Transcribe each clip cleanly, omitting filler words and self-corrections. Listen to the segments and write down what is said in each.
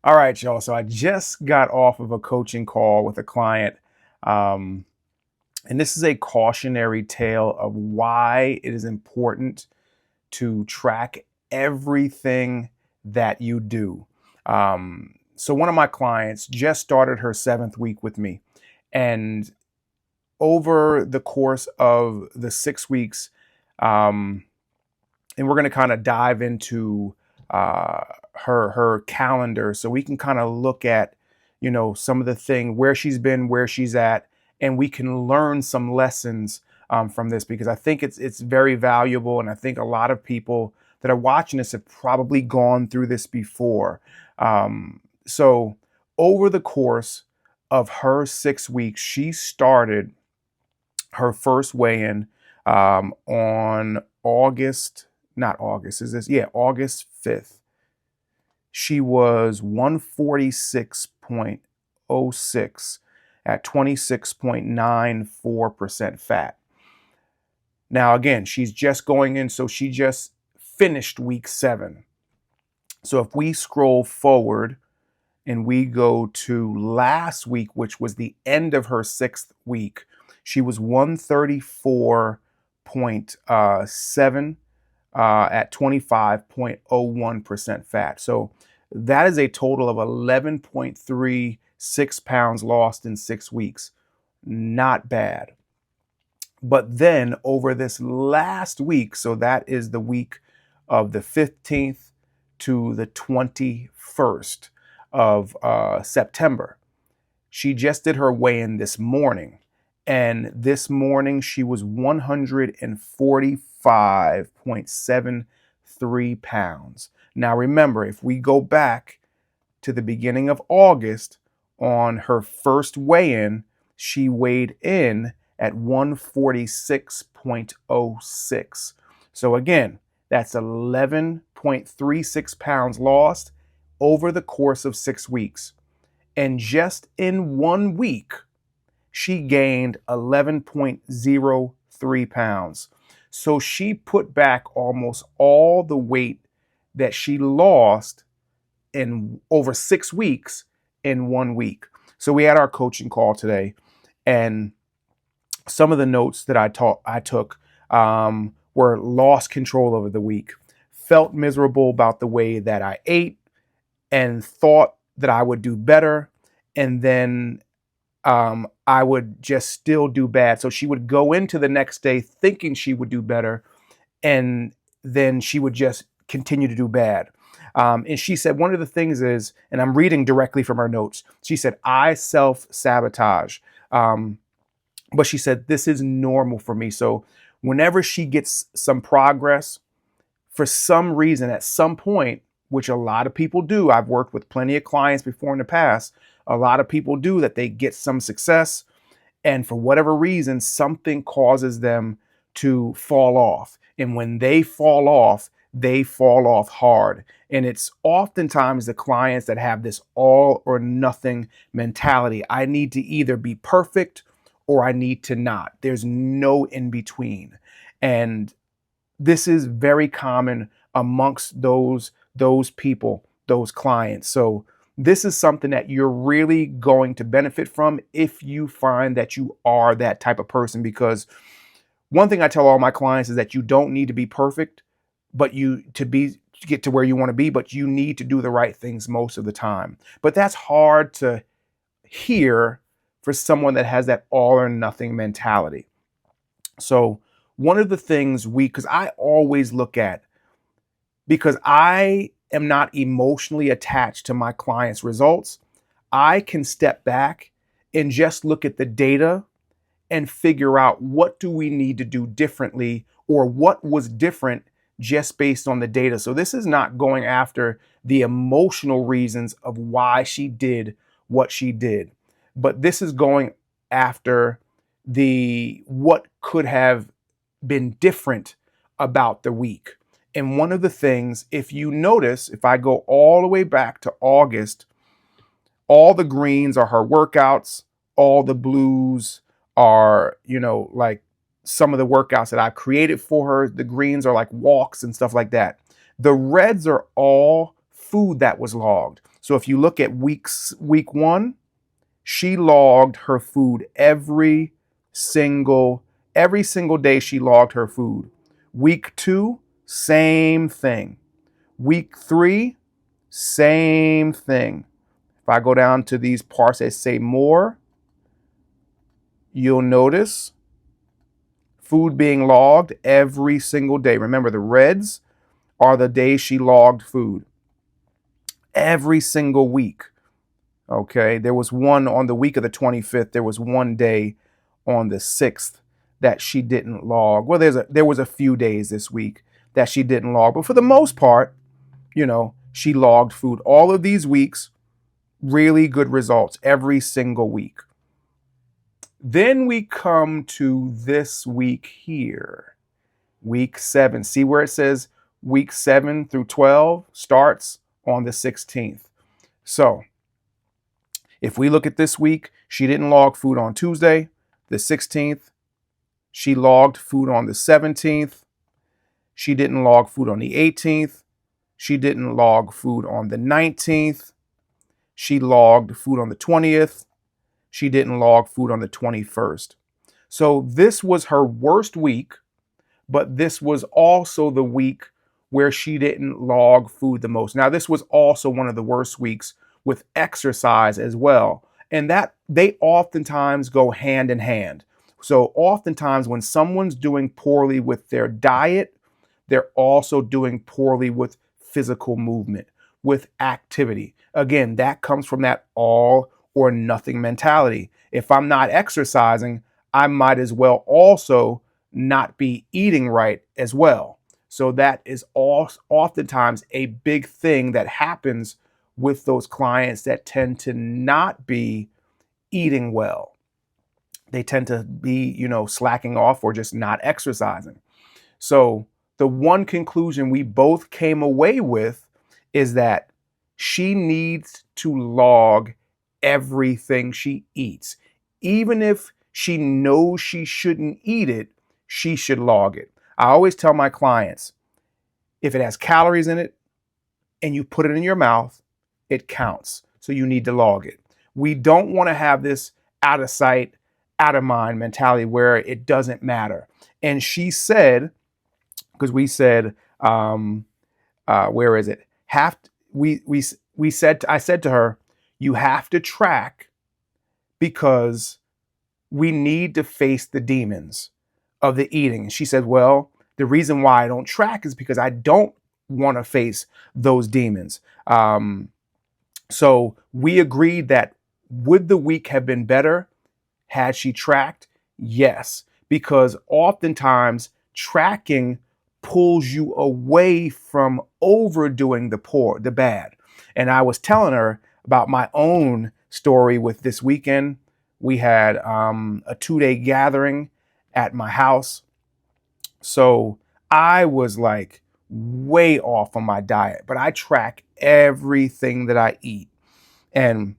All right, y'all. So I just got off of a coaching call with a client. Um, and this is a cautionary tale of why it is important to track everything that you do. So one of my clients just started her 7th week with me. And over the course of the 6 weeks, um, and we're going to kind of dive into her calendar so we can kind of look at some of the thing where she's been, where she's at, and we can learn some lessons from this, because I think it's very valuable, and I think a lot of people that are watching this have probably gone through this before. So over the course of her 6 weeks, she started her first weigh-in on August, not August, is this? Yeah, August 5th. She was 146.06 at 26.94% fat. Now, again, she's just going in, so she just finished week 7. So if we scroll forward and we go to last week, which was the end of her 6th week, she was 134.7 at 25.01% fat. So that is a total of 11.36 pounds lost in 6 weeks. Not bad. But then over this last week, so that is the week of the 15th to the 21st of September, she just did her weigh-in this morning. And this morning she was 145.73 pounds. Now remember, if we go back to the beginning of August, on her first weigh-in, she weighed in at 146.06. So again, that's 11.36 pounds lost over the course of 6 weeks. And just in 1 week, she gained 11.03 pounds. So she put back almost all the weight that she lost in over 6 weeks in 1 week. So we had our coaching call today, and some of the notes that I took were lost control over the week, felt miserable about the way that I ate, and thought that I would do better, and then I would just still do bad. So she would go into the next day thinking she would do better, and then she would just continue to do bad. And she said one of the things is, and I'm reading directly from her notes, she said, I self-sabotage. But she said, this is normal for me. So whenever she gets some progress, for some reason, at some point, which a lot of people do, I've worked with plenty of clients before in the past, a lot of people do that, they get some success, and for whatever reason, something causes them to fall off. And when they fall off hard. And it's oftentimes the clients that have this all or nothing mentality. I need to either be perfect or I need to not. There's no in between. And this is very common amongst those people, those clients. So this is something that you're really going to benefit from if you find that you are that type of person. Because one thing I tell all my clients is that you don't need to be perfect, but to get to where you want to be, but you need to do the right things most of the time. But that's hard to hear for someone that has that all or nothing mentality. So one of the things because I always look at, because I am not emotionally attached to my clients' results, I can step back and just look at the data and figure out what do we need to do differently, or what was different just based on the data. So this is not going after the emotional reasons of why she did what she did, but this is going after the what could have been different about the week. And one of the things, if you notice, if I go all the way back to August, all the greens are her workouts, all the blues are, like some of the workouts that I created for her. The greens are like walks and stuff like that. The reds are all food that was logged. So if you look at week 1, she logged her food every single day she logged her food. Week 2, same thing. Week 3, same thing. If I go down to these parts that say more, you'll notice food being logged every single day. Remember, the reds are the days she logged food every single week. Okay, there was one on the week of the 25th. There was one day on the 6th that she didn't log. Well, there was a few days this week that she didn't log, but for the most part, she logged food all of these weeks. Really good results every single week. Then we come to this week here, week 7. See where it says week 7 through 12 starts on the 16th. So if we look at this week, she didn't log food on Tuesday, the 16th. She logged food on the 17th. She didn't log food on the 18th. She didn't log food on the 19th. She logged food on the 20th. She didn't log food on the 21st. So this was her worst week, but this was also the week where she didn't log food the most. Now, this was also one of the worst weeks with exercise as well. And that they oftentimes go hand in hand. So oftentimes when someone's doing poorly with their diet, they're also doing poorly with physical movement, with activity. Again, that comes from that all or nothing mentality. If I'm not exercising, I might as well also not be eating right as well. So that is oftentimes a big thing that happens with those clients that tend to not be eating well. They tend to be, slacking off or just not exercising. So the one conclusion we both came away with is that she needs to log everything she eats. Even if she knows she shouldn't eat it, she should log it. I always tell my clients, if it has calories in it and you put it in your mouth, it counts. So you need to log it. We don't want to have this out of sight, out of mind mentality where it doesn't matter. And she said, because we said, where is it? I said to her, you have to track because we need to face the demons of the eating. And she said, well, the reason why I don't track is because I don't want to face those demons. So we agreed that would the week have been better had she tracked? Yes, because oftentimes tracking pulls you away from overdoing the bad. And I was telling her about my own story with this weekend. We had a 2-day gathering at my house. So I was like way off on my diet, but I track everything that I eat. And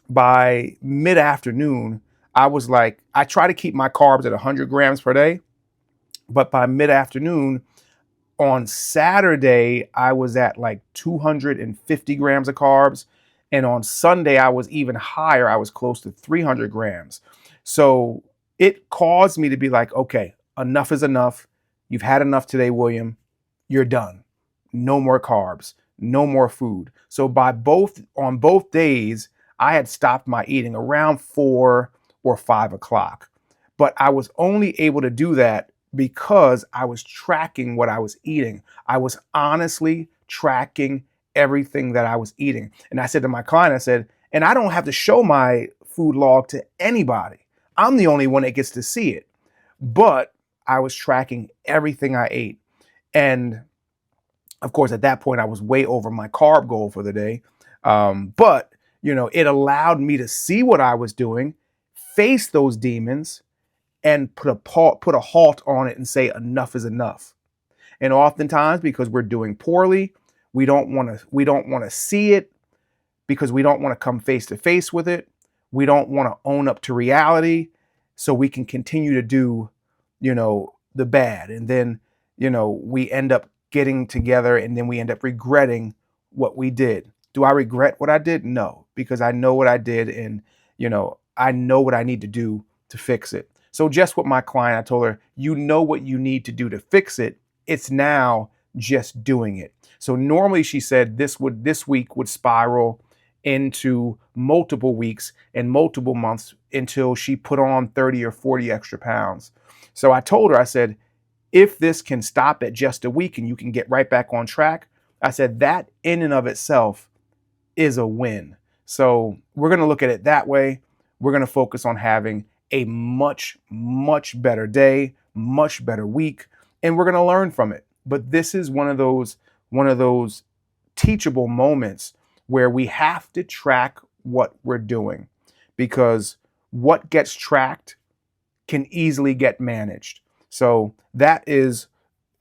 by mid-afternoon, I was like, I try to keep my carbs at 100 grams per day. But by mid-afternoon, on Saturday, I was at like 250 grams of carbs. And on Sunday, I was even higher. I was close to 300 grams. So it caused me to be like, okay, enough is enough. You've had enough today, William. You're done. No more carbs, no more food. So on both days, I had stopped my eating around 4 or 5 o'clock. But I was only able to do that because I was tracking what I was eating. I was honestly tracking everything that I was eating. And I said to my client, I said, and I don't have to show my food log to anybody. I'm the only one that gets to see it. But I was tracking everything I ate. And of course, at that point, I was way over my carb goal for the day. But it allowed me to see what I was doing, face those demons, and put a halt on it and say enough is enough. And oftentimes, because we're doing poorly, we don't want to see it because we don't want to come face to face with it. We don't want to own up to reality, so we can continue to do, the bad, and then we end up getting together, and then we end up regretting what we did. Do I regret what I did? No, because I know what I did, and I know what I need to do to fix it. So just with my client, I told her, you know what you need to do to fix it. It's now just doing it. So normally she said this week would spiral into multiple weeks and multiple months until she put on 30 or 40 extra pounds. So I told her, I said, if this can stop at just a week and you can get right back on track, I said that in and of itself is a win. So we're going to look at it that way. We're going to focus on having a much, much better day, much better week, and we're going to learn from it. But this is one of those teachable moments where we have to track what we're doing, because what gets tracked can easily get managed. So that is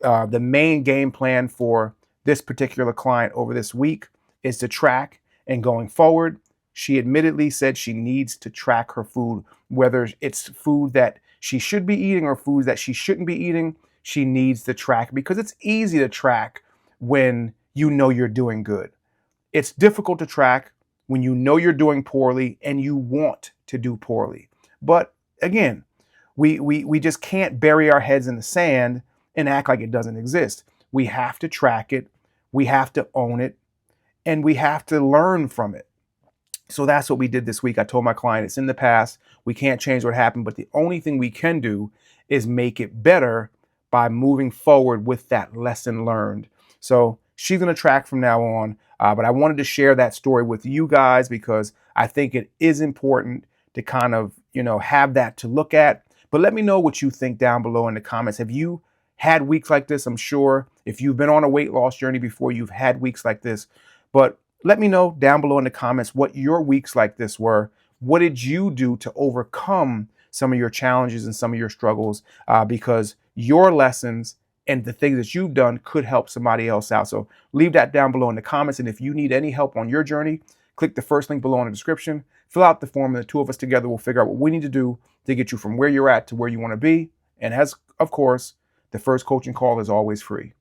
the main game plan for this particular client over this week, is to track. And going forward, she admittedly said she needs to track her food, whether it's food that she should be eating or foods that she shouldn't be eating. She needs to track, because it's easy to track when you know you're doing good. It's difficult to track when you know you're doing poorly and you want to do poorly. But again, we just can't bury our heads in the sand and act like it doesn't exist. We have to track it, we have to own it, and we have to learn from it. So that's what we did this week. I told my client it's in the past. We can't change what happened, but the only thing we can do is make it better by moving forward with that lesson learned. So she's going to track from now on. But I wanted to share that story with you guys because I think it is important to kind of, have that to look at. But let me know what you think down below in the comments. Have you had weeks like this? I'm sure if you've been on a weight loss journey before, you've had weeks like this. But let me know down below in the comments what your weeks like this were. What did you do to overcome some of your challenges and some of your struggles? Because your lessons and the things that you've done could help somebody else out. So leave that down below in the comments. And if you need any help on your journey, click the first link below in the description. Fill out the form, and the two of us together will figure out what we need to do to get you from where you're at to where you want to be. And as, of course, the first coaching call is always free.